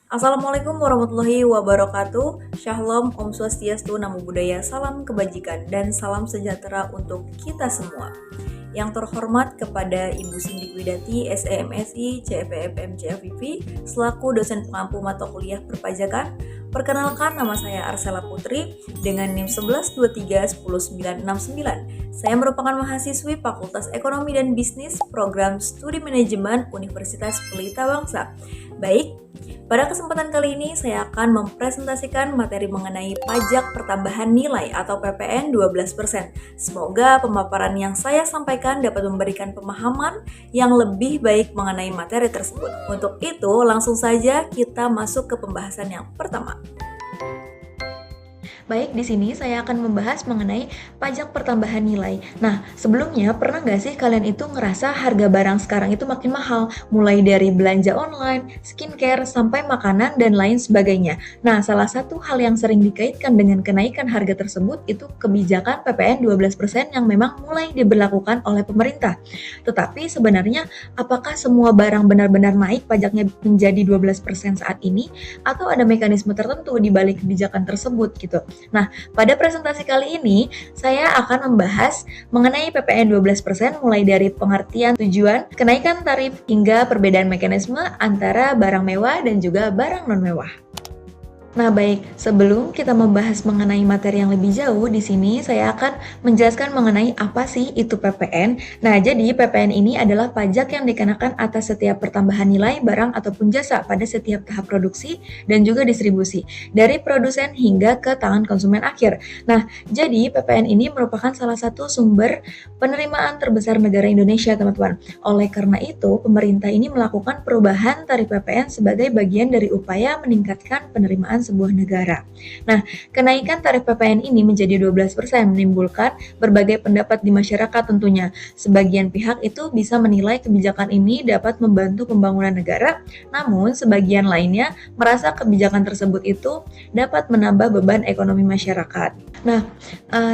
Assalamualaikum warahmatullahi wabarakatuh. Shalom, Om Swastiastu, Namo Buddhaya, salam kebajikan, dan salam sejahtera untuk kita semua. Yang terhormat kepada Ibu Sindik Widati, SEMSI, CFEFM, CFVV, selaku dosen pengampu mata kuliah perpajakan. Perkenalkan, nama saya Arsela Putri dengan NIM 1123-10969. Saya merupakan mahasiswi Fakultas Ekonomi dan Bisnis, Program Studi Manajemen Universitas Pelita Bangsa. Baik, pada kesempatan kali ini saya akan mempresentasikan materi mengenai pajak pertambahan nilai atau PPN 12%. Semoga pemaparan yang saya sampaikan dapat memberikan pemahaman yang lebih baik mengenai materi tersebut. Untuk itu, langsung saja kita masuk ke pembahasan yang pertama. Baik, di sini saya akan membahas mengenai pajak pertambahan nilai. Nah, sebelumnya pernah nggak sih kalian itu ngerasa harga barang sekarang itu makin mahal? Mulai dari belanja online, skincare, sampai makanan, dan lain sebagainya. Nah, salah satu hal yang sering dikaitkan dengan kenaikan harga tersebut itu kebijakan PPN 12% yang memang mulai diberlakukan oleh pemerintah. Tetapi sebenarnya, apakah semua barang benar-benar naik pajaknya menjadi 12% saat ini? Atau ada mekanisme tertentu di balik kebijakan tersebut gitu? Nah, pada presentasi kali ini, saya akan membahas mengenai PPN 12% mulai dari pengertian tujuan, kenaikan tarif, hingga perbedaan mekanisme antara barang mewah dan juga barang non-mewah. Nah baik, sebelum kita membahas mengenai materi yang lebih jauh, di sini saya akan menjelaskan mengenai apa sih itu PPN. Nah jadi PPN ini adalah pajak yang dikenakan atas setiap pertambahan nilai barang ataupun jasa pada setiap tahap produksi dan juga distribusi, dari produsen hingga ke tangan konsumen akhir. Nah jadi PPN ini merupakan salah satu sumber penerimaan terbesar negara Indonesia teman-teman. Oleh karena itu, pemerintah ini melakukan perubahan tarif PPN sebagai bagian dari upaya meningkatkan penerimaan sebuah negara. Nah, kenaikan tarif PPN ini menjadi 12% menimbulkan berbagai pendapat di masyarakat tentunya. Sebagian pihak itu bisa menilai kebijakan ini dapat membantu pembangunan negara, namun sebagian lainnya merasa kebijakan tersebut itu dapat menambah beban ekonomi masyarakat. Nah,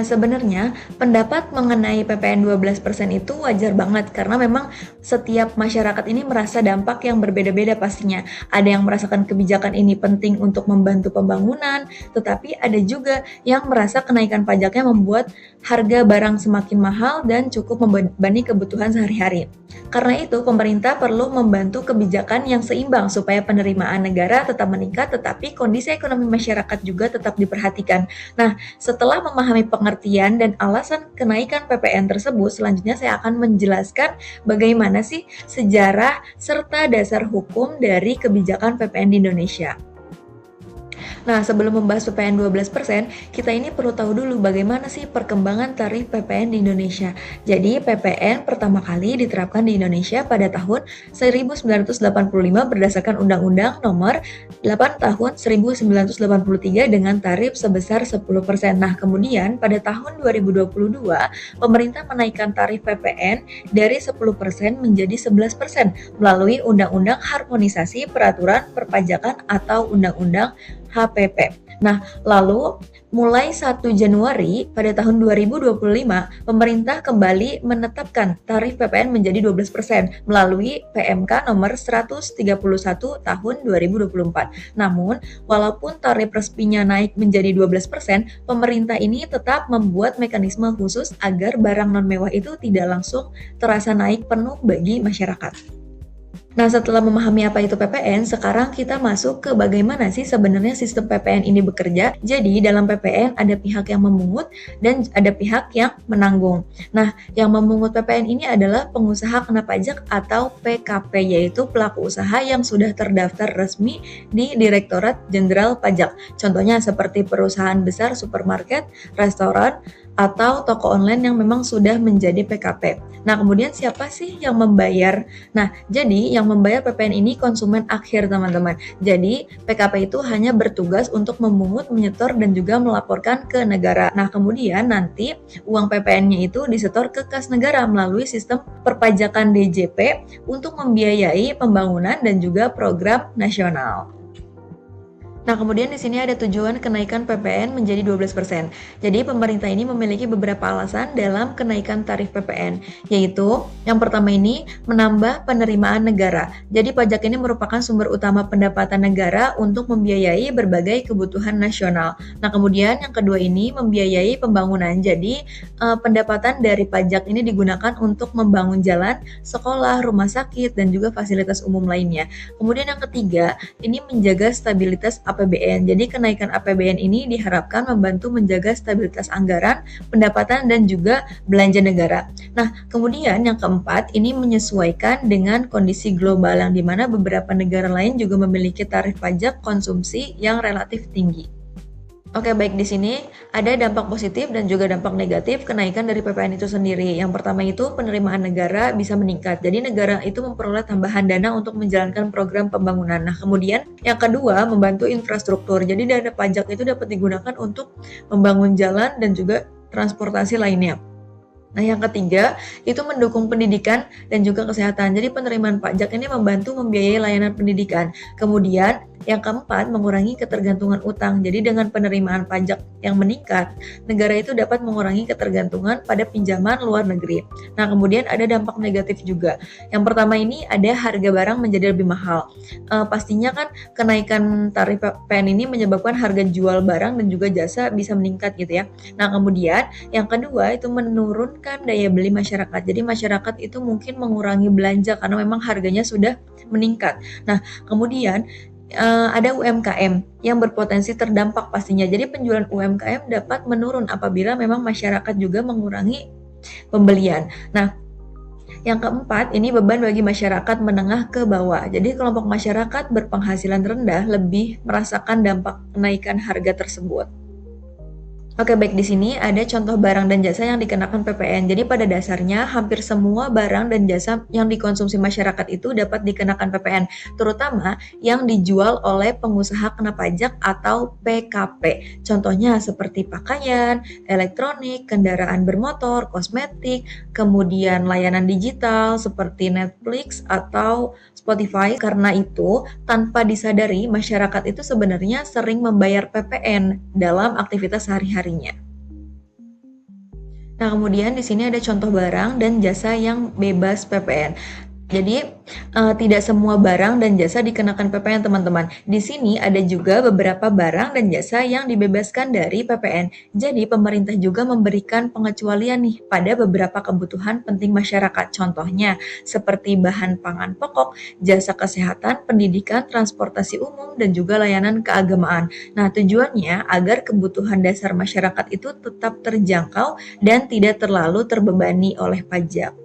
sebenarnya pendapat mengenai PPN 12% itu wajar banget karena memang setiap masyarakat ini merasa dampak yang berbeda-beda pastinya. Ada yang merasakan kebijakan ini penting untuk membantu pembangunan, tetapi ada juga yang merasa kenaikan pajaknya membuat harga barang semakin mahal dan cukup membebani kebutuhan sehari-hari. Karena itu, pemerintah perlu membantu kebijakan yang seimbang supaya penerimaan negara tetap meningkat, tetapi kondisi ekonomi masyarakat juga tetap diperhatikan. Nah, setelah memahami pengertian dan alasan kenaikan PPN tersebut, selanjutnya saya akan menjelaskan bagaimana sih sejarah serta dasar hukum dari kebijakan PPN di Indonesia. Nah, sebelum membahas PPN 12%, kita ini perlu tahu dulu bagaimana sih perkembangan tarif PPN di Indonesia. Jadi, PPN pertama kali diterapkan di Indonesia pada tahun 1985 berdasarkan Undang-Undang Nomor 8 Tahun 1983 dengan tarif sebesar 10%. Nah, kemudian pada tahun 2022, pemerintah menaikkan tarif PPN dari 10% menjadi 11% melalui Undang-Undang Harmonisasi Peraturan Perpajakan atau Undang-Undang HPP. Nah, lalu mulai 1 Januari pada tahun 2025, pemerintah kembali menetapkan tarif PPN menjadi 12% melalui PMK nomor 131 tahun 2024. Namun, walaupun tarif resminya naik menjadi 12%, pemerintah ini tetap membuat mekanisme khusus agar barang non-mewah itu tidak langsung terasa naik penuh bagi masyarakat. Nah, setelah memahami apa itu PPN, sekarang kita masuk ke bagaimana sih sebenarnya sistem PPN ini bekerja. Jadi, dalam PPN ada pihak yang memungut dan ada pihak yang menanggung. Nah, yang memungut PPN ini adalah pengusaha kena pajak atau PKP, yaitu pelaku usaha yang sudah terdaftar resmi di Direktorat Jenderal Pajak. Contohnya seperti perusahaan besar supermarket, restoran, atau toko online yang memang sudah menjadi PKP. Nah, kemudian siapa sih yang membayar? Nah, jadi yang membayar PPN ini konsumen akhir, teman-teman. Jadi, PKP itu hanya bertugas untuk memungut, menyetor, dan juga melaporkan ke negara. Nah, kemudian nanti uang PPN-nya itu disetor ke kas negara melalui sistem perpajakan DJP untuk membiayai pembangunan dan juga program nasional. Nah, kemudian di sini ada tujuan kenaikan PPN menjadi 12%. Jadi, pemerintah ini memiliki beberapa alasan dalam kenaikan tarif PPN, yaitu yang pertama ini menambah penerimaan negara. Jadi, pajak ini merupakan sumber utama pendapatan negara untuk membiayai berbagai kebutuhan nasional. Nah, kemudian yang kedua ini membiayai pembangunan. Jadi, pendapatan dari pajak ini digunakan untuk membangun jalan, sekolah, rumah sakit, dan juga fasilitas umum lainnya. Kemudian yang ketiga, ini menjaga stabilitas APBN. Jadi kenaikan APBN ini diharapkan membantu menjaga stabilitas anggaran, pendapatan, dan juga belanja negara. Nah, kemudian yang keempat, ini menyesuaikan dengan kondisi global yang dimana beberapa negara lain juga memiliki tarif pajak konsumsi yang relatif tinggi. Oke, baik, di sini ada dampak positif dan juga dampak negatif kenaikan dari PPN itu sendiri. Yang pertama itu penerimaan negara bisa meningkat. Jadi negara itu memperoleh tambahan dana untuk menjalankan program pembangunan. Nah, kemudian yang kedua membantu infrastruktur. Jadi dana pajak itu dapat digunakan untuk membangun jalan dan juga transportasi lainnya. Nah, yang ketiga itu mendukung pendidikan dan juga kesehatan. Jadi penerimaan pajak ini membantu membiayai layanan pendidikan. Kemudian yang keempat, mengurangi ketergantungan utang. Jadi dengan penerimaan pajak yang meningkat, negara itu dapat mengurangi ketergantungan pada pinjaman luar negeri. Nah, kemudian ada dampak negatif juga. Yang pertama ini ada harga barang menjadi lebih mahal. Pastinya kan kenaikan tarif PPN ini menyebabkan harga jual barang dan juga jasa bisa meningkat gitu ya. Nah, kemudian yang kedua itu menurunkan daya beli masyarakat. Jadi masyarakat itu mungkin mengurangi belanja karena memang harganya sudah meningkat. Nah, kemudian ada UMKM yang berpotensi terdampak pastinya. Jadi penjualan UMKM dapat menurun apabila memang masyarakat juga mengurangi pembelian. Nah, yang keempat, ini beban bagi masyarakat menengah ke bawah. Jadi kelompok masyarakat berpenghasilan rendah lebih merasakan dampak kenaikan harga tersebut. Oke, baik, di sini ada contoh barang dan jasa yang dikenakan PPN. Jadi pada dasarnya hampir semua barang dan jasa yang dikonsumsi masyarakat itu dapat dikenakan PPN, terutama yang dijual oleh pengusaha kena pajak atau PKP. Contohnya seperti pakaian, elektronik, kendaraan bermotor, kosmetik, kemudian layanan digital seperti Netflix atau Spotify. Karena itu, tanpa disadari masyarakat itu sebenarnya sering membayar PPN dalam aktivitas sehari-harinya. Nah, kemudian di sini ada contoh barang dan jasa yang bebas PPN. Jadi, tidak semua barang dan jasa dikenakan PPN, teman-teman. Di sini ada juga beberapa barang dan jasa yang dibebaskan dari PPN. Jadi, pemerintah juga memberikan pengecualian nih pada beberapa kebutuhan penting masyarakat. Contohnya, seperti bahan pangan pokok, jasa kesehatan, pendidikan, transportasi umum, dan juga layanan keagamaan. Nah, tujuannya agar kebutuhan dasar masyarakat itu tetap terjangkau dan tidak terlalu terbebani oleh pajak.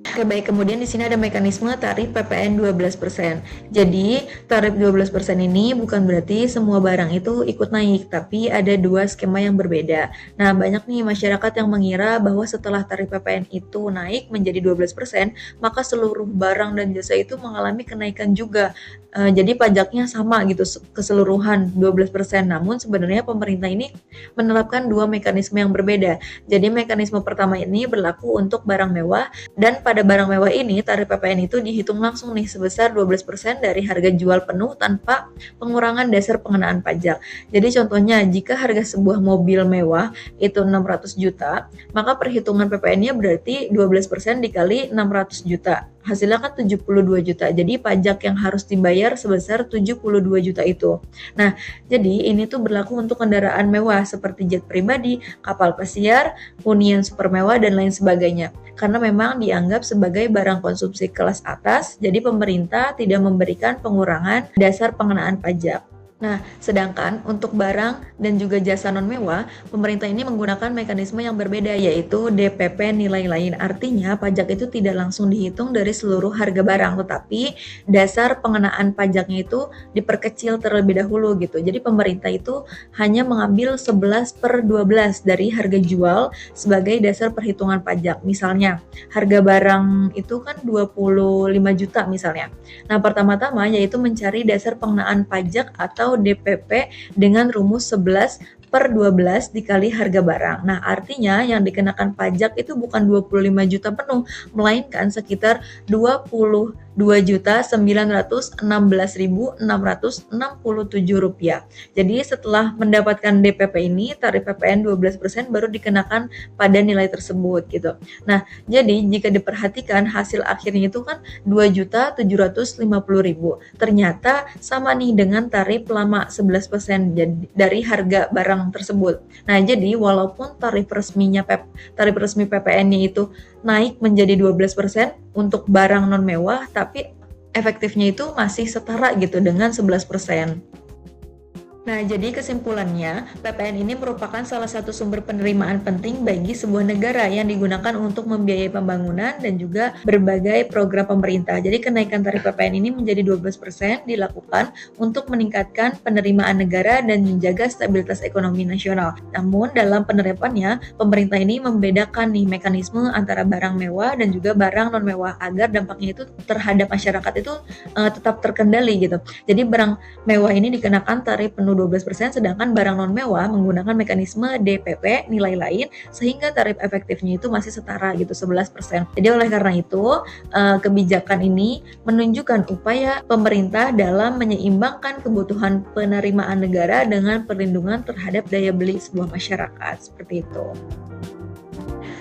Oke, baik, kemudian di sini ada mekanisme tarif PPN 12%. Jadi, tarif 12% ini bukan berarti semua barang itu ikut naik, tapi ada dua skema yang berbeda. Nah, banyak nih masyarakat yang mengira bahwa setelah tarif PPN itu naik menjadi 12%, maka seluruh barang dan jasa itu mengalami kenaikan juga. Jadi pajaknya sama gitu, keseluruhan 12%. Namun sebenarnya pemerintah ini menerapkan dua mekanisme yang berbeda. Jadi mekanisme pertama ini berlaku untuk barang mewah, dan pada barang mewah ini tarif PPN itu dihitung langsung nih sebesar 12% dari harga jual penuh tanpa pengurangan dasar pengenaan pajak. Jadi contohnya jika harga sebuah mobil mewah itu 600 juta, maka perhitungan PPN-nya berarti 12% dikali 600 juta. Hasilnya kan 72 juta. Jadi pajak yang harus dibayar sebesar 72 juta itu. Nah, jadi ini tuh berlaku untuk kendaraan mewah seperti jet pribadi, kapal pesiar, hunian super mewah, dan lain sebagainya. Karena memang dianggap sebagai barang konsumsi kelas atas, jadi pemerintah tidak memberikan pengurangan dasar pengenaan pajak. Nah, sedangkan untuk barang dan juga jasa non-mewah, pemerintah ini menggunakan mekanisme yang berbeda, yaitu DPP nilai lain. Artinya, pajak itu tidak langsung dihitung dari seluruh harga barang, tetapi dasar pengenaan pajaknya itu diperkecil terlebih dahulu gitu. Jadi, pemerintah itu hanya mengambil 11/12 dari harga jual sebagai dasar perhitungan pajak. Misalnya, harga barang itu kan 25 juta misalnya. Nah, pertama-tama yaitu mencari dasar pengenaan pajak atau DPP dengan rumus 11/12 dikali harga barang. Nah, artinya yang dikenakan pajak itu bukan 25 juta penuh, melainkan sekitar 20 Rp2.916.667. Jadi setelah mendapatkan DPP ini, tarif PPN 12% baru dikenakan pada nilai tersebut gitu. Nah, jadi jika diperhatikan hasil akhirnya itu kan Rp2.750.000. Ternyata sama nih dengan tarif lama 11% dari harga barang tersebut. Nah, jadi walaupun tarif resmi PPN-nya itu naik menjadi 12% untuk barang non mewah, tapi efektifnya itu masih setara gitu dengan 11%. Nah, jadi kesimpulannya, PPN ini merupakan salah satu sumber penerimaan penting bagi sebuah negara yang digunakan untuk membiayai pembangunan dan juga berbagai program pemerintah. Jadi kenaikan tarif PPN ini menjadi 12% dilakukan untuk meningkatkan penerimaan negara dan menjaga stabilitas ekonomi nasional. Namun dalam penerapannya, pemerintah ini membedakan nih mekanisme antara barang mewah dan juga barang non mewah agar dampaknya itu terhadap masyarakat itu tetap terkendali gitu. Jadi barang mewah ini dikenakan tarif penuh 12%, sedangkan barang non mewah menggunakan mekanisme DPP nilai lain sehingga tarif efektifnya itu masih setara gitu 11%. Jadi oleh karena itu kebijakan ini menunjukkan upaya pemerintah dalam menyeimbangkan kebutuhan penerimaan negara dengan perlindungan terhadap daya beli sebuah masyarakat seperti itu.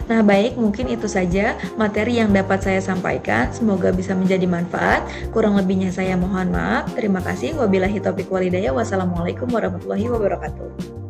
Nah, baik, mungkin itu saja materi yang dapat saya sampaikan. Semoga bisa menjadi manfaat. Kurang lebihnya saya mohon maaf. Terima kasih. Wabillahi taufiq walhidayah. Wassalamualaikum warahmatullahi wabarakatuh.